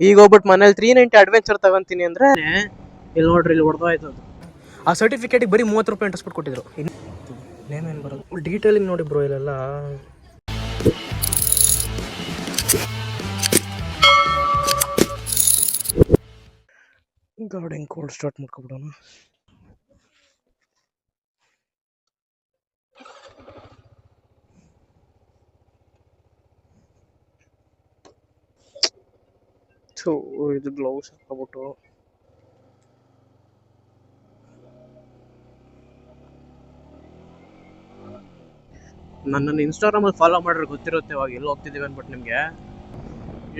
ಈಗ ಹೋಗ್ಬಿಟ್ಟು ಮನೇಲಿ 390 ಅಡ್ವೆಂಚರ್ ತಗೊಂತೀನಿ ಅಂದ್ರೆ ಇಲ್ಲಿ ನೋಡ್ರಿ, ಇಲ್ಲಿ ಹೊಡೆದೋಯ್ತು ಅದು. ಆ ಸರ್ಟಿಫಿಕೇಟಿಗೆ ಬರೀ 30 ರೂಪಾಯಿ ಇಂಟ್ರೆಸ್ಟ್ ಕೊಟ್ಟಿದ್ರು. ಏನೇನು ಬರೋದು ಡೀಟೇಲಿಂಗ್ ನೋಡಿ ಬ್ರೋ. ಇಲ್ಲೆಲ್ಲ ಗಾಡಿ ಹೆಂಗೆ ಕೋಲ್ಡ್ ಸ್ಟಾರ್ಟ್ ಮಾಡ್ಕೊಬಿಡೋಣ. ಇದು ಗ್ಲೌಸ್ ಹಾಕ್ಬಿಟ್ಟು ನನ್ನನ್ನು ಇನ್ಸ್ಟಾಗ್ರಾಮಲ್ಲಿ ಫಾಲೋ ಮಾಡಿದ್ರೆ ಗೊತ್ತಿರುತ್ತೆ ಇವಾಗ ಎಲ್ಲಿ ಹೋಗ್ತಿದ್ದೀವಿ ಅಂದ್ಬಿಟ್ಟು. ನಿಮಗೆ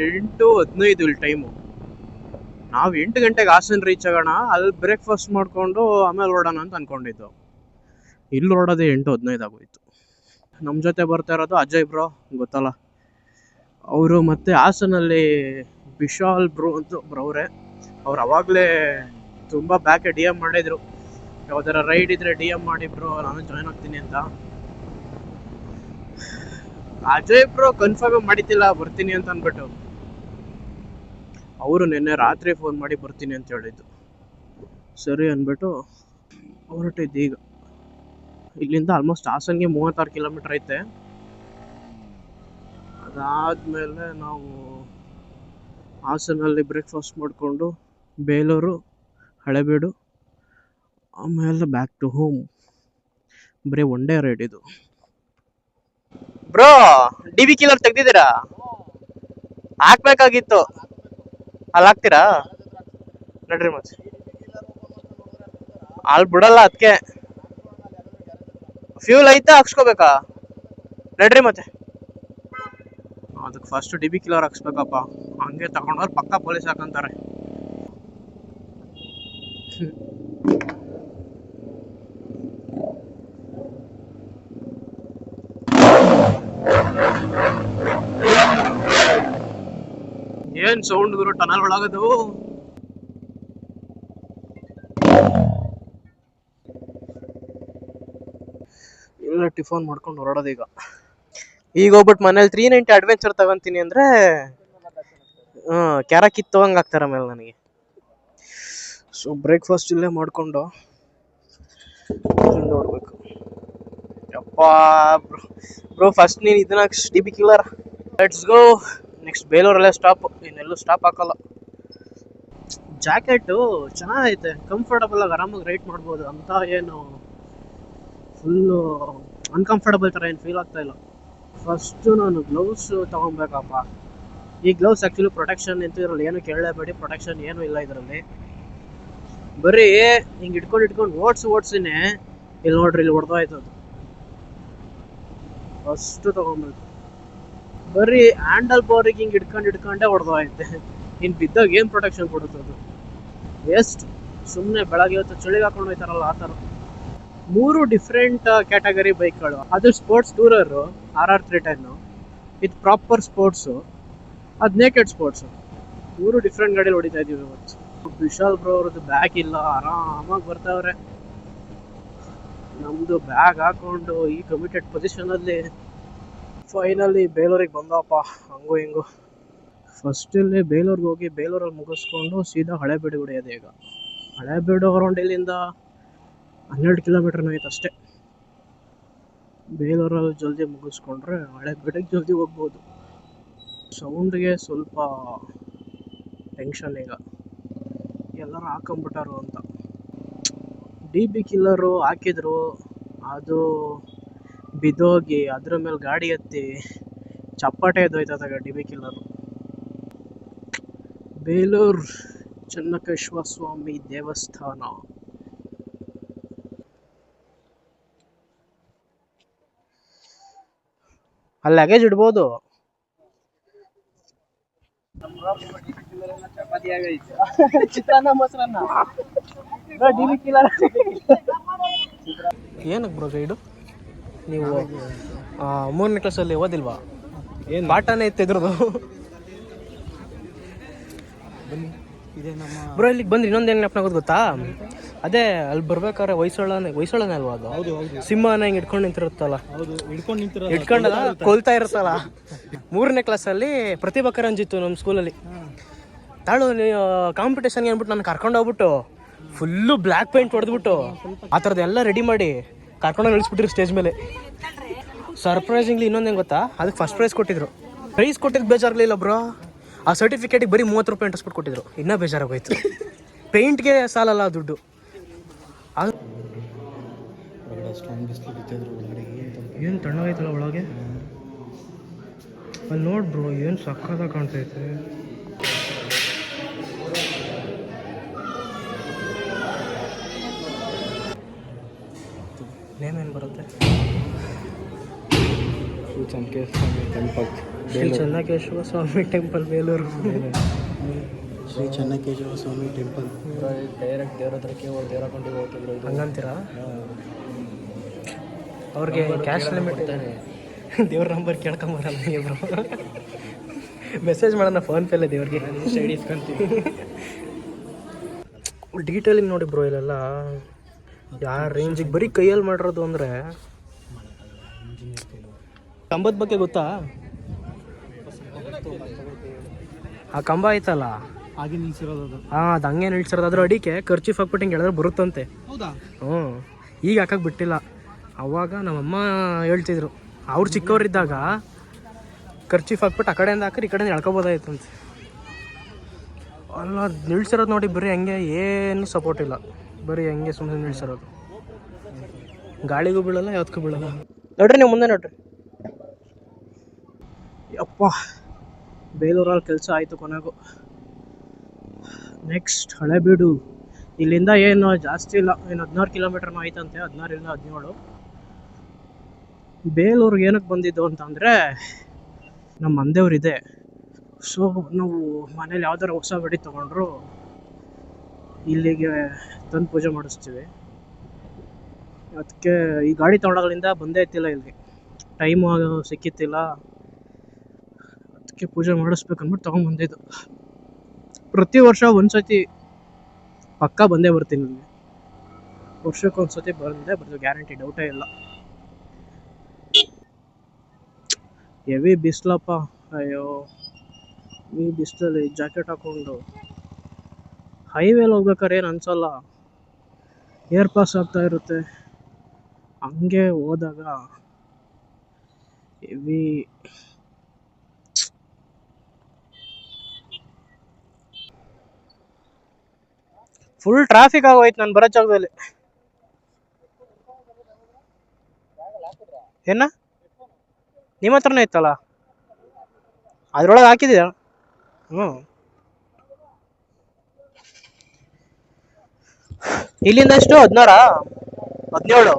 8:15 ಇಲ್ಲಿ ಟೈಮು. ನಾವು 8 ಗಂಟೆಗೆ ಹಾಸನ ರೀಚ್ ಆಗೋಣ, ಅಲ್ಲಿ ಬ್ರೇಕ್ಫಾಸ್ಟ್ ಮಾಡಿಕೊಂಡು ಆಮೇಲೆ ಹೊರಡೋಣ ಅಂತ ಅಂದ್ಕೊಂಡಿದ್ದು. ಇಲ್ಲಿ ಹೊರಡೋದೇ 8:15 ಆಗೋಯ್ತು. ನಮ್ಮ ಜೊತೆ ಬರ್ತಾ ಇರೋದು ಅಜಯ್ ಬ್ರೋ, ಗೊತ್ತಲ್ಲ ಅವರು. ಮತ್ತು ಹಾಸನಲ್ಲಿ ವಿಶಾಲ್ ಬ್ರೋ ಅಂತ ಬ್ರವ್ರೆ. ಅವ್ರು ಅವಾಗಲೇ ತುಂಬ ಬ್ಯಾಕೆ DM ಮಾಡಿದರು, ಯಾವ್ದಾರ ರೈಡ್ ಇದ್ರೆ DM ಮಾಡಿ ಬ್ರೋ, ನಾನು ಜಾಯ್ನ್ ಆಗ್ತೀನಿ ಅಂತ. ಅಜಯ್ ಬ್ರೋ ಕನ್ಫರ್ಮ್ ಮಾಡಿದ್ದಿಲ್ಲ ಬರ್ತೀನಿ ಅಂತ ಅಂದ್ಬಿಟ್ಟು. ಅವರು ನಿನ್ನೆ ರಾತ್ರಿ ಫೋನ್ ಮಾಡಿ ಬರ್ತೀನಿ ಅಂತ ಹೇಳಿದ್ದು. ಸರಿ ಅಂದ್ಬಿಟ್ಟು ಹೊರಟಿದ್ದು. ಈಗ ಇಲ್ಲಿಂದ ಆಲ್ಮೋಸ್ಟ್ ಹಾಸನ್ಗೆ 36 ಕಿಲೋಮೀಟರ್ ಐತೆ. ಅದಾದಮೇಲೆ ನಾವು ಹಾಸನಲ್ಲಿ ಬ್ರೇಕ್ಫಾಸ್ಟ್ ಮಾಡಿಕೊಂಡು ಬೇಲೂರು, ಹಳೆಬೀಡು, ಆಮೇಲೆ ಬ್ಯಾಕ್ ಟು ಹೋಮ್. ಬರೀ ಒನ್ ಡೇ ರೈಡ್ ಇದು. ಬ್ರೋ DB ಕಿಲ್ಲರ್ ತೆಗ್ದಿದ್ದೀರಾ? ಹಾಕ್ಬೇಕಾಗಿತ್ತು. ಅಲ್ಲಿ ಹಾಕ್ತೀರಾ? ನಡ್ರಿ ಮತ್ತೆ. ಅಲ್ಲಿ ಬಿಡಲ್ಲ, ಅದಕ್ಕೆ ಫ್ಯೂಲ್ ಐತಾ ಹಾಕ್ಸ್ಕೋಬೇಕಾ? ನಡ್ರಿ ಮತ್ತೆ. ಅದಕ್ಕೆ ಫಸ್ಟ್ DB ಕಿಲ್ಲರ್ ಹಾಕ್ಸ್ಬೇಕಪ್ಪ, ಹಂಗೆ ತಗೊಂಡವ್ರು ಪಕ್ಕ ಪೊಲೀಸ್ ಹಾಕಂತಾರೆ. ಏನ್ ಸೌಂಡ್ ಗುರು ಟನಲ್ ಒಳಗದು. ಇಲ್ಲ ಟಿಫನ್ ಮಾಡ್ಕೊಂಡು ಹೊರಡೋದು ಈಗ. ಈಗ ಹೋಗ್ಬಿಟ್ಟು ಮನೇಲಿ 390 ಅಡ್ವೆಂಚರ್ ತಗೊಂತೀನಿ ಅಂದ್ರೆ ಕ್ಯಾರ ಕಿತ್ತೋಗಂಗೆ ಆಗ್ತಾರ ಮೇಲೆ ನನಗೆ. ಸೊ ಬ್ರೇಕ್ಫಾಸ್ಟ್ ಇಲ್ಲೇ ಮಾಡ್ಕೊಂಡು ನೋಡ್ಬೇಕು. ಯಪ್ಪ ಬ್ರೋ ಫಸ್ಟ್ ನೀನು ಇದನ್ನ DB killer. Let's go. Next ಬೇಲೂರಲ್ಲೇ ಸ್ಟಾಪ್, ಇನ್ನೆಲ್ಲೂ ಸ್ಟಾಪ್ ಹಾಕಲ್ಲ. ಜಾಕೆಟು ಚೆನ್ನಾಗೈತೆ, ಕಂಫರ್ಟಬಲ್ ಆಗಿ ಆರಾಮಾಗಿ ರೈಡ್ ಮಾಡ್ಬೋದು ಅಂತ. ಏನು ಫುಲ್ಲು ಅನ್ಕಂಫರ್ಟಬಲ್ ಥರ ಏನು ಫೀಲ್ ಆಗ್ತಾ ಇಲ್ಲ. ಫಸ್ಟು ನಾನು ಗ್ಲೌಸ್ ತೊಗೊಬೇಕಪ್ಪ. ಈ ಗ್ಲೌಸ್ ಆ್ಯಕ್ಚುಲಿ ಪ್ರೊಟೆಕ್ಷನ್ ಎಂತೂ ಇರಲ್ಲ, ಏನು ಕೇಳಲೇಬೇಡಿ, ಪ್ರೊಟೆಕ್ಷನ್ ಏನೂ ಇಲ್ಲ ಇದರಲ್ಲಿ. ಬರೀ ಹಿಂಗೆ ಇಟ್ಕೊಂಡು ಓಡಿಸಿನೇ ಇಲ್ಲಿ ನೋಡ್ರಿ, ಇಲ್ಲಿ ಹೊಡೆದೋಯ್ತು ಅದು. ಫಸ್ಟು ತೊಗೊಬೇಕು. ಬರೀ ಹ್ಯಾಂಡಲ್ ಬೋರಿಗೆ ಹಿಂಗೆ ಇಟ್ಕೊಂಡೇ ಹೊಡೆದೋಯ್ತೆ. ಇನ್ನು ಬಿದ್ದಾಗ ಏನು ಪ್ರೊಟೆಕ್ಷನ್ ಕೊಡುತ್ತೆ ಅದು? ವೇಸ್ಟ್. ಸುಮ್ಮನೆ ಬೆಳಗ್ಗೆ ಹೊತ್ತು ಚಳಿಗೆ ಹಾಕೊಂಡು ಹೋಯ್ತಾರಲ್ಲ ಆ ಥರ. 3 ಡಿಫ್ರೆಂಟ್ ಕ್ಯಾಟಗರಿ ಬೈಕ್ಗಳು. ಅದು ಸ್ಪೋರ್ಟ್ಸ್ ಟೂರರು RR 310, ಇದು ಪ್ರಾಪರ್ ಸ್ಪೋರ್ಟ್ಸು, ಅದು ನೇಕೆಡ್ ಸ್ಪೋರ್ಟ್ಸು. 3 ಡಿಫ್ರೆಂಟ್ ಗಾಡಿಯಲ್ಲಿ ಹೊಡಿತಾ ಇದೀವಿ ಇವತ್ತು. ವಿಶಾಲ್ ಬ್ರೋ ಅವ್ರದ್ದು ಬ್ಯಾಗ್ ಇಲ್ಲ, ಆರಾಮಾಗಿ ಬರ್ತಾವ್ರೆ. ನಮ್ಮದು ಬ್ಯಾಗ್ ಹಾಕೊಂಡು ಈ ಕಮಿಟೆಡ್ ಪೊಸಿಷನಲ್ಲಿ ಫೈನಲಿ ಬೇಲೂರಿಗೆ ಬಂದಪ್ಪ. ಹಂಗೋ ಹಿಂಗೋ ಫಸ್ಟ್ ಇಲ್ಲಿ ಬೇಲೂರಿಗೆ ಹೋಗಿ ಬೇಲೂರಲ್ಲಿ ಮುಗಿಸ್ಕೊಂಡು ಸೀದಾ ಹಳೆಬೀಡು ಹೊಡೆಯೋದು. ಈಗ ಹಳೆಬೀಡು ಅರೌಂಡ್ ಇಲ್ಲಿಂದ 12 ಕಿಲೋಮೀಟರ್ನ ಐತೆ ಅಷ್ಟೇ. ಬೇಲೂರಲ್ಲಿ ಜಲ್ದಿ ಮುಗಿಸ್ಕೊಂಡ್ರೆ ಹಳೆಬೀಡಿಗೆ ಜಲ್ದಿ ಹೋಗ್ಬೋದು. ಸೌಂಡ್ಗೆ ಸ್ವಲ್ಪ ಟೆನ್ಷನ್. ಈಗ ಎಲ್ಲರೂ ಹಾಕೊಂಬಿಟ್ಟಾರು ಅಂತ. DB ಕಿಲ್ಲರು ಹಾಕಿದ್ರು, ಅದು ಬಿದ್ದೋಗಿ ಅದ್ರ ಮೇಲೆ ಗಾಡಿ ಎತ್ತಿ ಚಪ್ಪಾಟೆ ಎದ್ದೋಯ್ತದಾಗ DB ಕಿಲ್ಲರು. ಬೇಲೂರು ಚೆನ್ನಕೇಶ್ವರ ಸ್ವಾಮಿ ದೇವಸ್ಥಾನ. ಅಲ್ಲಿ ಲಗೇಜ್ ಇಡ್ಬೋದು. ಚಿತ್ರಾನ್ನ ಮೊಸರನ್ನ DB ಕಿಲ್ಲರ್. ಏನಕ್ಕೆ ಬ್ರೋ ಗೈಡು ನೀವು 3ನೇ ಕ್ಲಾಸಲ್ಲಿ ಓದಿಲ್ವಾ? ಏನು ಪಾಠನೇ ಇತ್ತು ಇದ್ರದ್ದು. ಬ್ರೋ ಇಲ್ಲಿಗೆ ಬಂದ್ರಿ ಇನ್ನೊಂದೇನು ನೆನಪಾಗೋದು ಗೊತ್ತಾ? ಅದೇ ಅಲ್ಲಿ ಬರ್ಬೇಕಾದ್ರೆ ಹೊಯ್ಸಳನೇ ಅಲ್ವಾ ಅದು? ಸಿಂಹನ ಹಿಂಗೆ ಇಟ್ಕೊಂಡು ನಿಂತಿರುತ್ತಲ್ಲ, ಇಟ್ಕೊಂಡಲ್ಲ ಕೊಲ್ತಾ ಇರುತ್ತಲ್ಲ. 3ನೇ ಕ್ಲಾಸಲ್ಲಿ ಪ್ರತಿಭಾ ಕಾರಂಜಿ ಇತ್ತು ನಮ್ಮ ಸ್ಕೂಲಲ್ಲಿ. ತಾಳು ಕಾಂಪಿಟೇಷನ್ಗೆ ಅಂದ್ಬಿಟ್ಟು ನಾನು ಕರ್ಕೊಂಡು ಹೋಗ್ಬಿಟ್ಟು ಫುಲ್ಲು ಬ್ಲ್ಯಾಕ್ ಪೇಂಟ್ ಹೊಡೆದ್ಬಿಟ್ಟು ಆ ಥರದ್ದೆಲ್ಲ ರೆಡಿ ಮಾಡಿ ಕರ್ಕೊಂಡೋಗಿ ಇಳಿಸ್ಬಿಟ್ಟಿರು ಸ್ಟೇಜ್ ಮೇಲೆ. ಸರ್ಪ್ರೈಸಿಂಗ್ಲಿ ಇನ್ನೊಂದು ಹೆಂಗೆ ಗೊತ್ತಾ, ಅದಕ್ಕೆ ಫಸ್ಟ್ ಪ್ರೈಸ್ ಕೊಟ್ಟಿದ್ರು. ಪ್ರೈಸ್ ಕೊಟ್ಟಿದ್ದು ಬೇಜಾರಾಗಲಿಲ್ಲ ಬ್ರೋ, ಆ ಸರ್ಟಿಫಿಕೇಟಿಗೆ ಬರೀ 30 ರೂಪಾಯಿ ಅಂಟಿಸ್ಬಿಟ್ಟು ಕೊಟ್ಟಿದ್ರು. ಇನ್ನೂ ಬೇಜಾರಾಗೋಯ್ತು. ಪೇಂಟ್ಗೆ ಸಾಲಲ್ಲ ದುಡ್ಡು. ಏನು ತಣ್ಣಗೈತಲ್ಲ ಒಳಗೆ. ಅಲ್ಲಿ ನೋಡಿ ಬ್ರೋ, ಏನು ಸಕ್ಕತ್ತಾಗಿ ಕಾಣ್ತೈತೆ. ನೇಮೇನು ಬರುತ್ತೆ? ಶ್ರೀ ಚೆನ್ನಕೇಶವ ಸ್ವಾಮಿ ಟೆಂಪಲ್ ಬೇಲೂರು. ಶ್ರೀ ಚೆನ್ನಕೇಶವ ಸ್ವಾಮಿ ಟೆಂಪಲ್. ಡೈರೆಕ್ಟ್ ದೇವ್ರ ಹತ್ರಕ್ಕೆ ದೇವ್ರ ಕೊಂಡಿಗೆ ಹೋಗ್ತಿದ್ರು. ಹಂಗಂತೀರಾ? ಅವ್ರಿಗೆ ಕ್ಯಾಶ್ ಲಿಮಿಟ್ ಇದ್ದಾನೆ. ದೇವ್ರ ನಂಬರ್ ಕೇಳ್ಕೊಂಬರಲ್ಲ ಇಬ್ರು. ಮೆಸೇಜ್ ಮಾಡೋಣ ಫೋನ್ಪೇಲೆ ದೇವ್ರಿಗೆ. ಐಡಿ ಇಸ್ಕೊಂತೀವಿ. ಡೀಟೇಲಿಂಗ್ ನೋಡಿ ಬ್ರೋ, ಇಲ್ಲೆಲ್ಲ ಯಾರ ರೇಂಜಿಗೆ ಬರೀ ಕೈಯಲ್ಲಿ ಮಾಡಿರೋದು ಅಂದರೆ. ಕಂಬದ ಬಗ್ಗೆ ಗೊತ್ತಾ? ಆ ಕಂಬ ಐತಲ್ಲ, ಹಾಗೆ ನಿಲ್ಸಿರೋದು. ಹಾಂ, ಅದು ಹಂಗೆ ನಿಲ್ಸಿರೋದು. ಅದ್ರ ಅಡಿಕೆ ಖರ್ಚು ಹಾಕ್ಬಿಟ್ಟು ಹಿಂಗೆ ಹೇಳಿದ್ರೆ ಬರುತ್ತಂತೆ. ಹೌದಾ? ಹ್ಞೂ, ಈಗ ಹಾಕಕ್ಕೆ ಬಿಟ್ಟಿಲ್ಲ. ಅವಾಗ ನಮ್ಮಮ್ಮ ಹೇಳ್ತಿದ್ರು, ಅವ್ರು ಚಿಕ್ಕವರಿದ್ದಾಗ ಖರ್ಚು ಹಾಕ್ಬಿಟ್ಟು ಆ ಕಡೆಯಿಂದ ಹಾಕ್ರಿ ಈ ಕಡೆಯಿಂದ ಎಳ್ಕೊಬೋದಾಯ್ತಂತೆ. ಅಲ್ಲ, ನಿಲ್ಸಿರೋದು ನೋಡಿ ಬರೀ ಹಂಗೆ, ಏನು ಸಪೋರ್ಟ್ ಇಲ್ಲ, ಬರೀ ಹಂಗೆ ಸುಮ್ಮನೆ ನಿಲ್ಸಿರೋದು. ಗಾಳಿಗೂ ಬೀಳಲ್ಲ, ಯಾವ್ದಕ್ಕೂ ಬೀಳಲ್ಲ. ನೋಡ್ರಿ ನೀವು ಮುಂದೆ ನೋಡ್ರಿ. ಅಪ್ಪ, ಬೇಲೂರಲ್ಲಿ ಕೆಲಸ ಆಯಿತು ಕೊನೆಗೂ. ನೆಕ್ಸ್ಟ್ ಹಳೆಬೀಡು. ಇಲ್ಲಿಂದ ಏನು ಜಾಸ್ತಿ ಇಲ್ಲ, ಏನು 16 ಕಿಲೋಮೀಟರ್ನೂ ಆಯ್ತಂತೆ, 16 ಇಲ್ಲ 17. ಬೇಲೂರಿಗೆ ಏನಕ್ಕೆ ಬಂದಿದ್ದು ಅಂತಂದರೆ, ನಮ್ಮ ಮಂದೇವ್ರಿದೆ. ಸೊ ನಾವು ಮನೇಲಿ ಯಾವ್ದಾರು ಹೊಸ ಬಡಿ ತೊಗೊಂಡ್ರು ಇಲ್ಲಿಗೆ ತಂದು ಪೂಜೆ ಮಾಡಿಸ್ತೀವಿ. ಅದಕ್ಕೆ ಈ ಗಾಡಿ ತೊಗೊಂಡಾಗಲಿಂದ ಬಂದೇ ಇತ್ತಿಲ್ಲ ಇಲ್ಲಿಗೆ, ಟೈಮು ಸಿಕ್ಕಿತ್ತಿಲ್ಲ. ಅದಕ್ಕೆ ಪೂಜೆ ಮಾಡಿಸ್ಬೇಕಂದ್ಬಿಟ್ಟು ತೊಗೊಂಡ್ಬಂದಿದ್ದು. ಪ್ರತಿ ವರ್ಷ ಒಂದ್ಸತಿ ಪಕ್ಕ ಬಂದೇ ಬರ್ತೀನಿ ಇಲ್ಲಿ. ವರ್ಷಕ್ಕೊಂದ್ಸತಿ ಬರ್ತೀವಿ, ಗ್ಯಾರಂಟಿ, ಡೌಟೇ ಇಲ್ಲ. ಹೆವಿ ಬಿಸಿಲಪ್ಪ. ಅಯ್ಯೋ, ಈ ಬಿಸಿಲಲ್ಲಿ ಜಾಕೆಟ್ ಹಾಕ್ಕೊಂಡು ಹೈವೇಲಿ ಹೋಗ್ಬೇಕಾದ್ರೆ ಏನು ಅನ್ಸಲ್ಲ, ಏರ್ ಪಾಸ್ ಆಗ್ತಾ ಇರುತ್ತೆ. ಹಂಗೆ ಹೋದಾಗ ಹೆವಿ. ಫುಲ್ ಟ್ರಾಫಿಕ್ ಆಗೋಯ್ತು ನಾನು ಬರೋ ಜಾಗದಲ್ಲಿ. ಏನ ನಿಮ್ಮ ಹತ್ರನೇ ಇತ್ತಲ್ಲ, ಅದ್ರೊಳಗೆ ಹಾಕಿದ್ದೀಯ? ಹ್ಞೂ. ಇಲ್ಲಿಂದ ಎಷ್ಟು? 16, 17.